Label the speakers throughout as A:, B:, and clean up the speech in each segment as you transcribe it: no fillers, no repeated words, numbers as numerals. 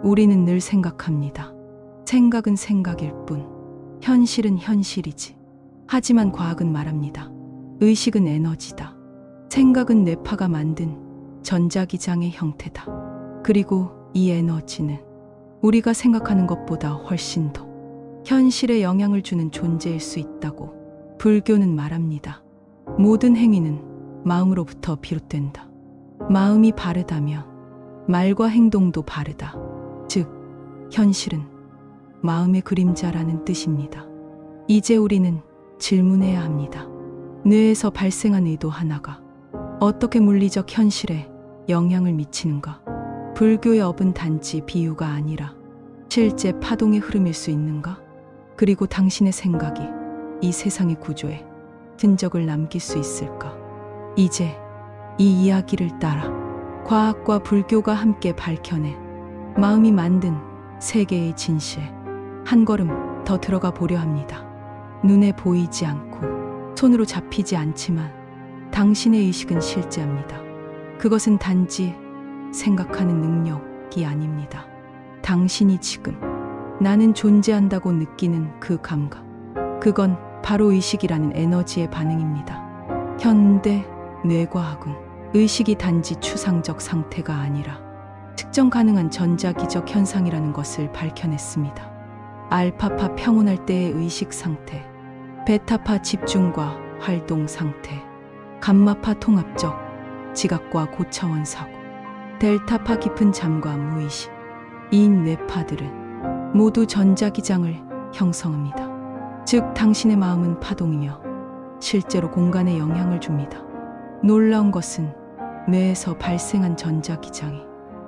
A: 우리는 늘 생각합니다. 생각은 생각일 뿐, 현실은 현실이지. 하지만 과학은 말합니다. 의식은 에너지다. 생각은 뇌파가 만든 전자기장의 형태다. 그리고 이 에너지는 우리가 생각하는 것보다 훨씬 더 현실에 영향을 주는 존재일 수 있다고 불교는 말합니다. 모든 행위는 마음으로부터 비롯된다. 마음이 바르다면 말과 행동도 바르다. 즉, 현실은 마음의 그림자라는 뜻입니다. 이제 우리는 질문해야 합니다. 뇌에서 발생한 의도 하나가 어떻게 물리적 현실에 영향을 미치는가? 불교의 업은 단지 비유가 아니라 실제 파동의 흐름일 수 있는가? 그리고 당신의 생각이 이 세상의 구조에 흔적을 남길 수 있을까? 이제 이 이야기를 따라 과학과 불교가 함께 밝혀낸 마음이 만든 세계의 진실에 한 걸음 더 들어가 보려 합니다. 눈에 보이지 않고 손으로 잡히지 않지만 당신의 의식은 실제합니다. 그것은 단지 생각하는 능력이 아닙니다. 당신이 지금 나는 존재한다고 느끼는 그 감각, 그건 바로 의식이라는 에너지의 반응입니다. 현대 뇌과학은 의식이 단지 추상적 상태가 아니라 측정 가능한 전자기적 현상이라는 것을 밝혀냈습니다. 알파파 평온할 때의 의식 상태, 베타파 집중과 활동 상태, 감마파 통합적 지각과 고차원 사고, 델타파 깊은 잠과 무의식, 이 뇌파들은 모두 전자기장을 형성합니다. 즉, 당신의 마음은 파동이며 실제로 공간에 영향을 줍니다. 놀라운 것은 뇌에서 발생한 전자기장이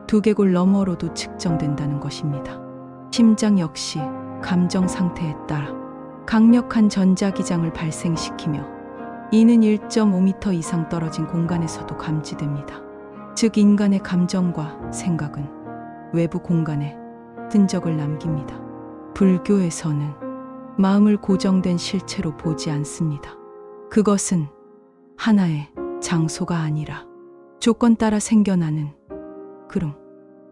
A: 두개골 너머로도 측정된다는 것입니다. 심장 역시 감정 상태에 따라 강력한 전자기장을 발생시키며 이는 1.5m 이상 떨어진 공간에서도 감지됩니다. 즉, 인간의 감정과 생각은 외부 공간에 흔적을 남깁니다. 불교에서는 마음을 고정된 실체로 보지 않습니다. 그것은 하나의 장소가 아니라 조건 따라 생겨나는 그럼,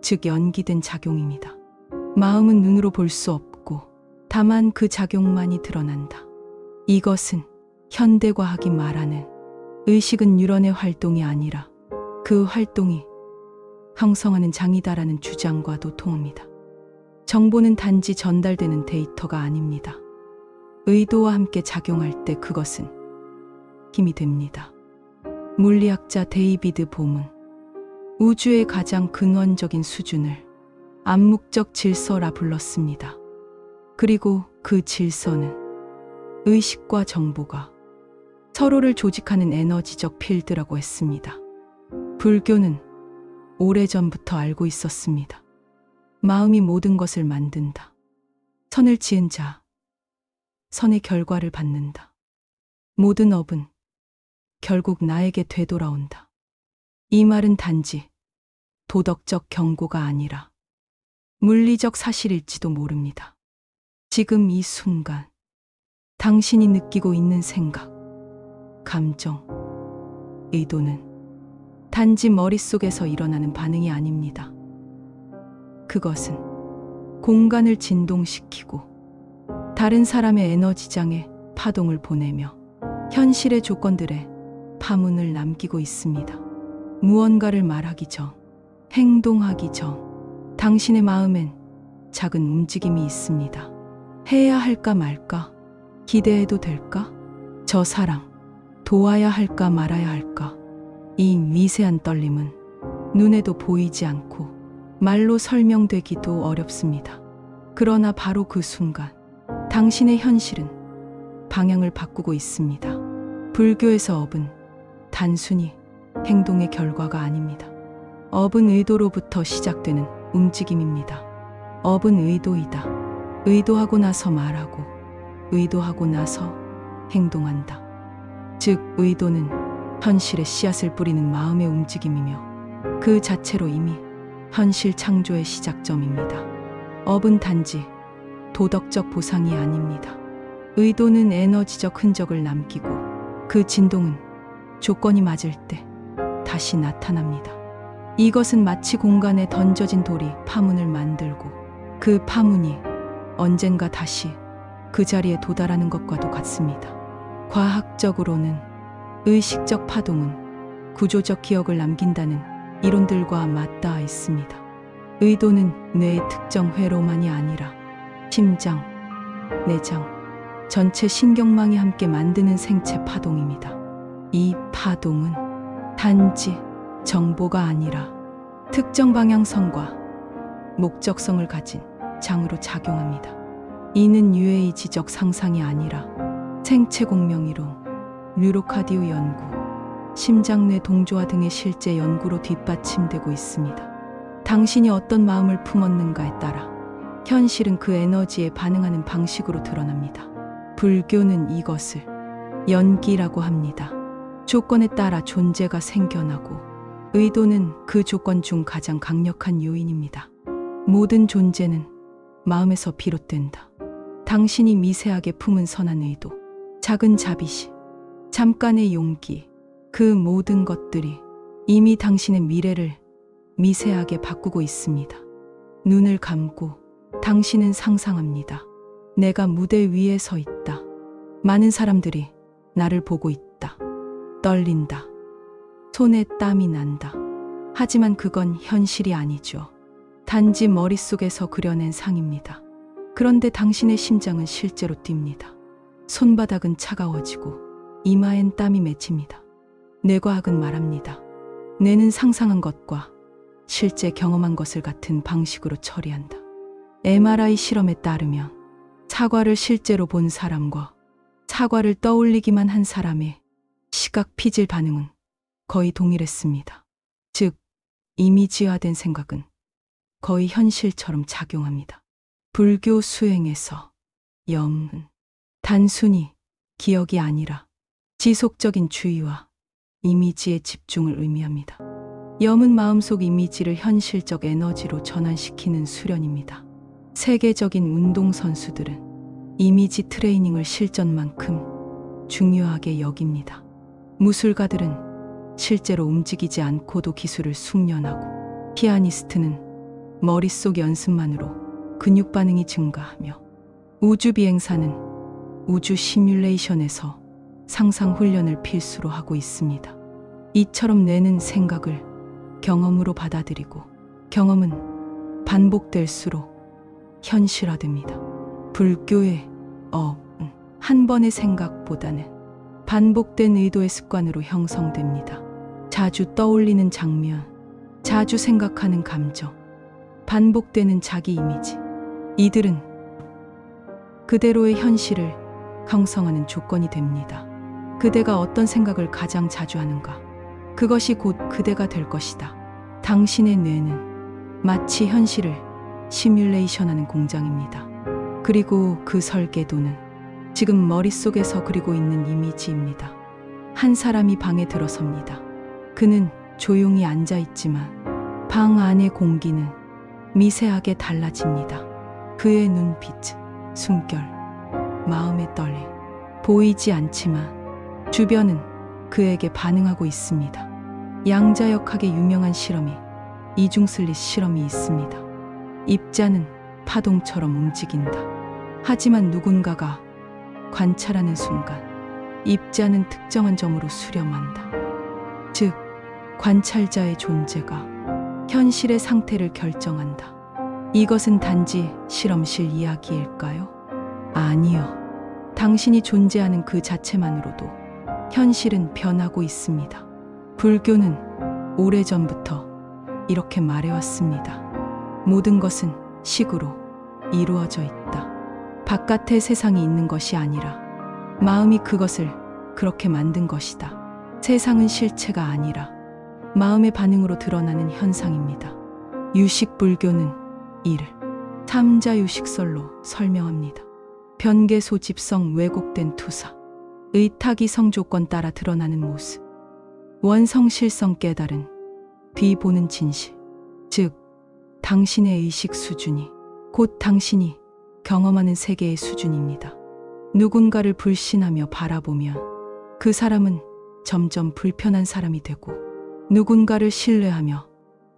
A: 즉 연기된 작용입니다. 마음은 눈으로 볼 수 없고 다만 그 작용만이 드러난다. 이것은 현대과학이 말하는 의식은 뉴런의 활동이 아니라 그 활동이 형성하는 장이다라는 주장과도 통합니다. 정보는 단지 전달되는 데이터가 아닙니다. 의도와 함께 작용할 때 그것은 힘이 됩니다. 물리학자 데이비드 봄은 우주의 가장 근원적인 수준을 암묵적 질서라 불렀습니다. 그리고 그 질서는 의식과 정보가 서로를 조직하는 에너지적 필드라고 했습니다. 불교는 오래전부터 알고 있었습니다. 마음이 모든 것을 만든다. 선을 지은 자, 선의 결과를 받는다. 모든 업은 결국 나에게 되돌아온다. 이 말은 단지 도덕적 경고가 아니라 물리적 사실일지도 모릅니다. 지금 이 순간 당신이 느끼고 있는 생각, 감정, 의도는 단지 머릿속에서 일어나는 반응이 아닙니다. 그것은 공간을 진동시키고 다른 사람의 에너지장에 파동을 보내며 현실의 조건들에 파문을 남기고 있습니다. 무언가를 말하기 전, 행동하기 전, 당신의 마음엔 작은 움직임이 있습니다. 해야 할까 말까? 기대해도 될까? 저 사람, 도와야 할까 말아야 할까? 이 미세한 떨림은 눈에도 보이지 않고 말로 설명되기도 어렵습니다. 그러나 바로 그 순간, 당신의 현실은 방향을 바꾸고 있습니다. 불교에서 업은 단순히 행동의 결과가 아닙니다. 업은 의도로부터 시작되는 움직임입니다. 업은 의도이다. 의도하고 나서 말하고, 의도하고 나서 행동한다. 즉, 의도는 현실에 씨앗을 뿌리는 마음의 움직임이며 그 자체로 이미 현실 창조의 시작점입니다. 업은 단지 도덕적 보상이 아닙니다. 의도는 에너지적 흔적을 남기고 그 진동은 조건이 맞을 때 다시 나타납니다. 이것은 마치 공간에 던져진 돌이 파문을 만들고 그 파문이 언젠가 다시 그 자리에 도달하는 것과도 같습니다. 과학적으로는 의식적 파동은 구조적 기억을 남긴다는 이론들과 맞닿아 있습니다. 의도는 뇌의 특정 회로만이 아니라 심장, 내장, 전체 신경망이 함께 만드는 생체 파동입니다. 이 파동은 단지 정보가 아니라 특정 방향성과 목적성을 가진 장으로 작용합니다. 이는 유해의지적 상상이 아니라 생체 공명이론, 뉴로카디오 연구, 심장뇌 동조화 등의 실제 연구로 뒷받침되고 있습니다. 당신이 어떤 마음을 품었는가에 따라 현실은 그 에너지에 반응하는 방식으로 드러납니다. 불교는 이것을 연기라고 합니다. 조건에 따라 존재가 생겨나고 의도는 그 조건 중 가장 강력한 요인입니다. 모든 존재는 마음에서 비롯된다. 당신이 미세하게 품은 선한 의도, 작은 자비심, 잠깐의 용기, 그 모든 것들이 이미 당신의 미래를 미세하게 바꾸고 있습니다. 눈을 감고 당신은 상상합니다. 내가 무대 위에 서 있다. 많은 사람들이 나를 보고 있다. 떨린다. 손에 땀이 난다. 하지만 그건 현실이 아니죠. 단지 머릿속에서 그려낸 상입니다. 그런데 당신의 심장은 실제로 뜁니다. 손바닥은 차가워지고 이마엔 땀이 맺힙니다. 뇌과학은 말합니다. 뇌는 상상한 것과 실제 경험한 것을 같은 방식으로 처리한다. MRI 실험에 따르면 사과를 실제로 본 사람과 사과를 떠올리기만 한 사람의 시각 피질 반응은 거의 동일했습니다. 즉, 이미지화된 생각은 거의 현실처럼 작용합니다. 불교 수행에서 염은 단순히 기억이 아니라 지속적인 주의와 이미지의 집중을 의미합니다. 염은 마음속 이미지를 현실적 에너지로 전환시키는 수련입니다. 세계적인 운동선수들은 이미지 트레이닝을 실전만큼 중요하게 여깁니다. 무술가들은 실제로 움직이지 않고도 기술을 숙련하고 피아니스트는 머릿속 연습만으로 근육 반응이 증가하며 우주비행사는 우주 시뮬레이션에서 상상 훈련을 필수로 하고 있습니다. 이처럼 뇌는 생각을 경험으로 받아들이고 경험은 반복될수록 현실화됩니다. 불교의 업은 한 번의 생각보다는 반복된 의도의 습관으로 형성됩니다. 자주 떠올리는 장면, 자주 생각하는 감정, 반복되는 자기 이미지. 이들은 그대로의 현실을 형성하는 조건이 됩니다. 그대가 어떤 생각을 가장 자주 하는가? 그것이 곧 그대가 될 것이다. 당신의 뇌는 마치 현실을 시뮬레이션하는 공장입니다. 그리고 그 설계도는 지금 머릿속에서 그리고 있는 이미지입니다. 한 사람이 방에 들어섭니다. 그는 조용히 앉아 있지만 방 안의 공기는 미세하게 달라집니다. 그의 눈빛, 숨결, 마음의 떨림, 보이지 않지만 주변은 그에게 반응하고 있습니다. 양자역학의 유명한 실험이 이중슬릿 실험이 있습니다. 입자는 파동처럼 움직인다. 하지만 누군가가 관찰하는 순간 입자는 특정한 점으로 수렴한다. 즉, 관찰자의 존재가 현실의 상태를 결정한다. 이것은 단지 실험실 이야기일까요? 아니요. 당신이 존재하는 그 자체만으로도 현실은 변하고 있습니다. 불교는 오래전부터 이렇게 말해왔습니다. 모든 것은 식으로 이루어져 있다. 바깥의 세상이 있는 것이 아니라 마음이 그것을 그렇게 만든 것이다. 세상은 실체가 아니라 마음의 반응으로 드러나는 현상입니다. 유식불교는 이를 삼자유식설로 설명합니다. 변계 소집성 왜곡된 투사, 의탁이 성조건 따라 드러나는 모습, 원성실성 깨달은 뒤보는 진실, 즉 당신의 의식 수준이 곧 당신이 경험하는 세계의 수준입니다. 누군가를 불신하며 바라보면 그 사람은 점점 불편한 사람이 되고 누군가를 신뢰하며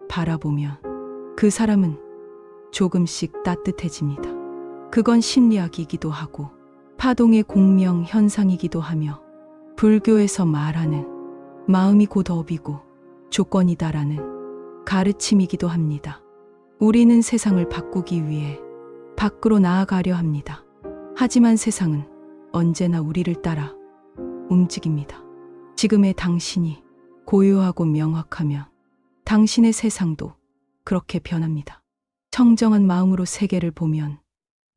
A: 바라보면 그 사람은 조금씩 따뜻해집니다. 그건 심리학이기도 하고 파동의 공명 현상이기도 하며 불교에서 말하는 마음이 곧 업이고 조건이다라는 가르침이기도 합니다. 우리는 세상을 바꾸기 위해 밖으로 나아가려 합니다. 하지만 세상은 언제나 우리를 따라 움직입니다. 지금의 당신이 고요하고 명확하면 당신의 세상도 그렇게 변합니다. 청정한 마음으로 세계를 보면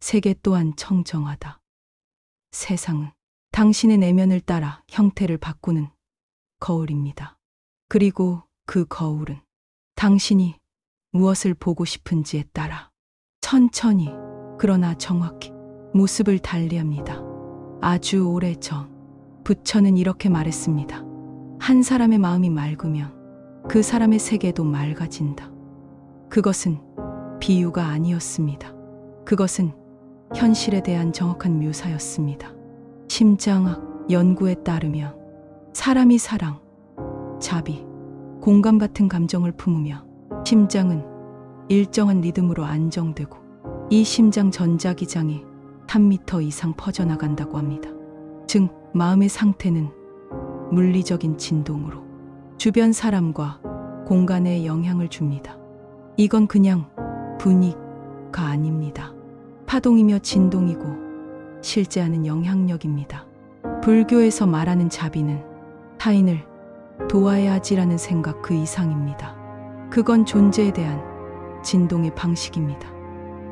A: 세계 또한 청정하다. 세상은 당신의 내면을 따라 형태를 바꾸는 거울입니다. 그리고 그 거울은 당신이 무엇을 보고 싶은지에 따라 천천히 그러나 정확히 모습을 달리합니다. 아주 오래전 부처는 이렇게 말했습니다. 한 사람의 마음이 맑으면 그 사람의 세계도 맑아진다. 그것은 비유가 아니었습니다. 그것은 현실에 대한 정확한 묘사였습니다. 심장학 연구에 따르면 사람이 사랑, 자비, 공감 같은 감정을 품으며 심장은 일정한 리듬으로 안정되고 이 심장 전자기장이 3m 이상 퍼져나간다고 합니다. 즉 마음의 상태는 물리적인 진동으로 주변 사람과 공간에 영향을 줍니다. 이건 그냥 분위기가 아닙니다. 파동이며 진동이고 실제하는 영향력입니다. 불교에서 말하는 자비는 타인을 도와야지라는 생각 그 이상입니다. 그건 존재에 대한 진동의 방식입니다.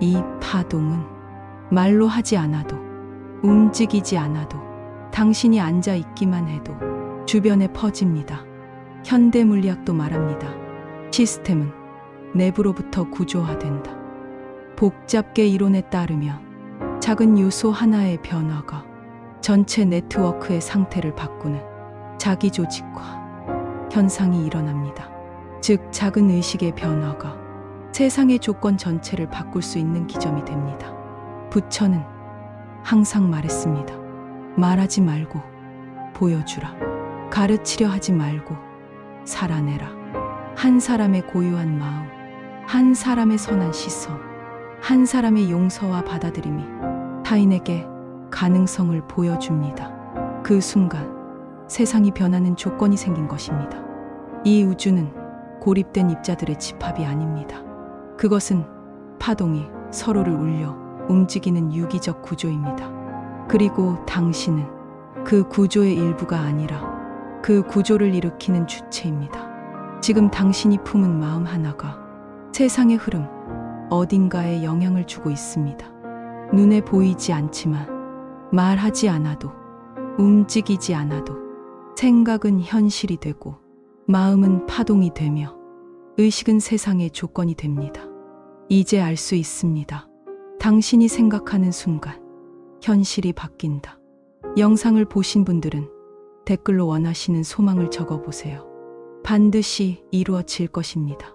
A: 이 파동은 말로 하지 않아도 움직이지 않아도 당신이 앉아 있기만 해도 주변에 퍼집니다. 현대 물리학도 말합니다. 시스템은 내부로부터 구조화된다. 복잡계 이론에 따르면 작은 요소 하나의 변화가 전체 네트워크의 상태를 바꾸는 자기조직화 현상이 일어납니다. 즉 작은 의식의 변화가 세상의 조건 전체를 바꿀 수 있는 기점이 됩니다. 부처는 항상 말했습니다. 말하지 말고 보여주라. 가르치려 하지 말고 살아내라. 한 사람의 고유한 마음, 한 사람의 선한 시선, 한 사람의 용서와 받아들임이 타인에게 가능성을 보여줍니다. 그 순간 세상이 변하는 조건이 생긴 것입니다. 이 우주는 고립된 입자들의 집합이 아닙니다. 그것은 파동이 서로를 울려 움직이는 유기적 구조입니다. 그리고 당신은 그 구조의 일부가 아니라 그 구조를 일으키는 주체입니다. 지금 당신이 품은 마음 하나가 세상의 흐름 어딘가에 영향을 주고 있습니다. 눈에 보이지 않지만 말하지 않아도 움직이지 않아도 생각은 현실이 되고 마음은 파동이 되며 의식은 세상의 조건이 됩니다. 이제 알 수 있습니다. 당신이 생각하는 순간 현실이 바뀐다. 영상을 보신 분들은 댓글로 원하시는 소망을 적어보세요. 반드시 이루어질 것입니다.